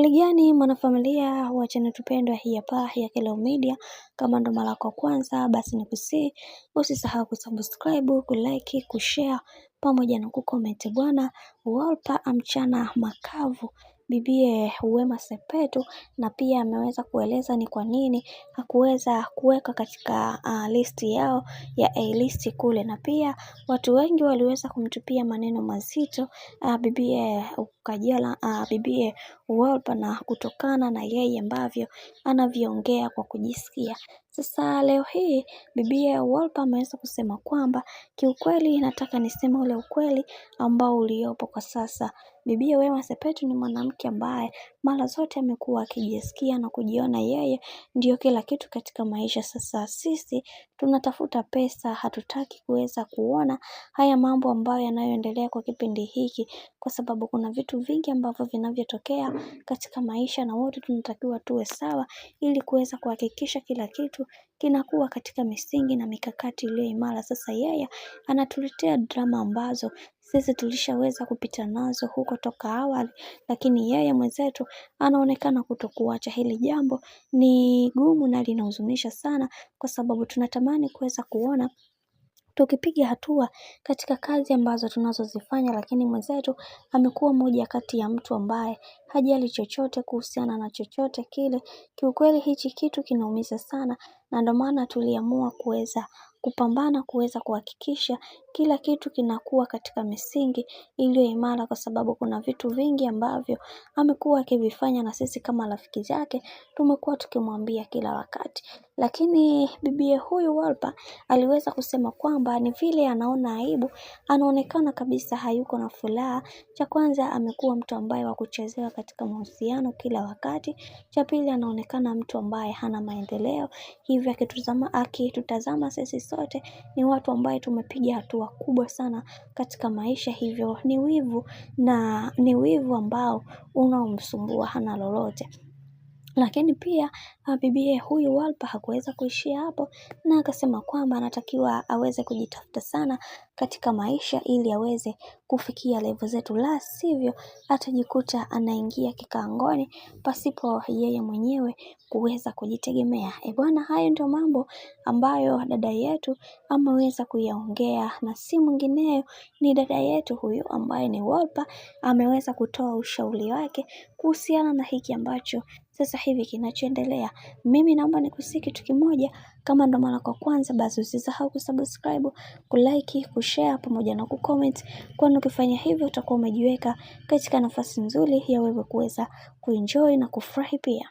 Hali gani mwanafamilia wa channel tupendwa hii hapa ya Kelo Media. Kama ndo mara yako kwanza basi nikusihi usisahau kusubscribe, kulike, kushare pamoja na kucomment. Bwana Wolper amchana makavu bibie Wema Sepetu, na pia ameweza kueleza ni kwa nini hakuweza kuweka katika listi yao ya A-list kule, na pia watu wengi waliweza kumtupia maneno mazito bibie Kajala, bibie Wolper, na kutokana na yeye ambavyo anavyoongea kwa kujisikia. Sasa leo hii bibie Wolper ameweza kusema kwamba kiukweli nataka niseme ule ukweli ambao uliopo kwa sasa. Bibie Wema Sepetu ni mwanamke ambaye mara zote amekuwa akijisikia na kujiona yeye ndio kila kitu katika maisha. Sasa sisi tunatafuta pesa, hatutaki kuweza kuona haya mambo ambayo yanayoendelea kwa kipindi hiki, kwa sababu kuna vitu vingi ambavyo vinavyotokea katika maisha na wote tunatakiwa tuwe sawa ili kuweza kuhakikisha kila kitu kinakuwa katika misingi na mikakati iliyo imara. Sasa yeye anatuletea drama ambazo sisi tulishaweza kupita nazo huko toka awali, lakini yeye mwenzetu anaonekana kutokuacha. Hili jambo ni gumu na linahuzunisha sana, kwa sababu tunatamani kuweza kuona tukipiga hatua katika kazi ambazo tunazozifanya, lakini mwenzetu amekuwa moja kati ya mtu ambaye hajali chochote kuhusiana na chochote kile. Kiukweli hichi kitu kinaumiza sana, na ndio maana tuliamua kuweza kupambana kuweza kuhakikisha kila kitu kinakuwa katika misingi iliyo imara, kwa sababu kuna vitu vingi ambavyo amekuwa akivifanya na sisi kama rafiki zake tumekuwa tukimwambia kila wakati. Lakini bibie huyu Wolper aliweza kusema kwamba ni vile anaona aibu, anaonekana kabisa hayuko na furaha. Cha kwanza amekuwa mtu ambaye wa kuchezewa katika mahusiano kila wakati. Cha pili anaonekana mtu ambaye hana maendeleo. Hivyo akitutazama sisi sote ni watu ambaye tumepiga hatua kubwa sana katika maisha. Hivyo ni wivu, na ni wivu ambao unaomsumbua, hana lolote. Lakini pia bibie huyu Wolper hakuweza kuishia hapo, na akasema kwamba anatakiwa aweze kujitafuta sana katika maisha ili aweze kufikia level zetu, la sivyo atajikuta anaingia kikaangoni pasipo yeye mwenyewe kuweza kujitegemea. Bwana, hayo ndio mambo ambayo dada yetu ameweza kuyaongea, na si mwingineo ni dada yetu huyu ambaye ni Wolper. Ameweza kutoa ushauri wake kuhusiana na hiki ambacho sasa hivi kinachoendelea. Mimi naomba nikusihi kitu kimoja, kama ndo mara kwa kwanza basi usisahau kusubscribe, kulike, kushare pamoja na kucomment, kwani ukifanya hivyo utakuwa umejiweka katika nafasi nzuri ya wewe kuweza kuenjoy na kufurahi pia.